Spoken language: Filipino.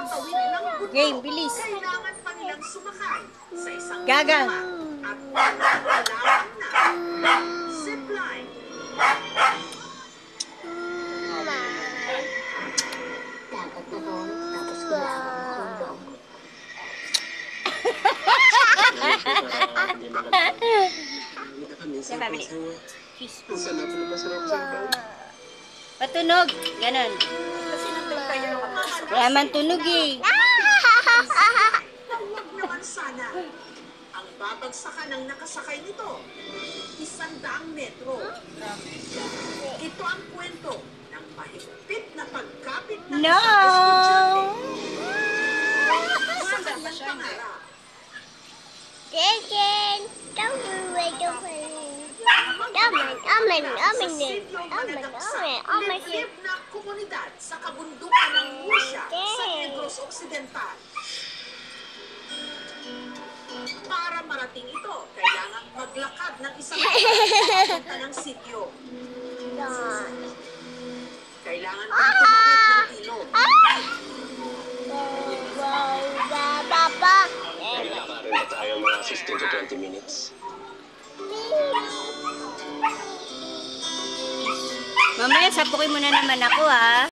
tatawid ng bundok. Game, bilis. Kailangan pa nilang sumakay sa isang Gaga. at kailangan na zipline. Dapat na doon, tapos kailangan tulong. Yan, pabili. Wow. Patunog. Ganon. Kasi nandun kayo Wala man tunog eh. Huwag naman sana. Ang babagsakan ng nakasakay nito, 100 metro. Ito ang kwento ng mahigpit na pagkapit ng No! isang estudyante. Sa kanyang pangarap. Chicken, don't do it, don't do it. Liblib na komunidad sa kabundukan ng Rusya sa Negros Occidental. Para marating ito, kailangan maglakad ng isang papunta ng sityo. Kailangan din tumawid ng ilog. Lalakarin na tayo mga 15 to 20 minutes. Mamaya sapukin mo na naman ako ha.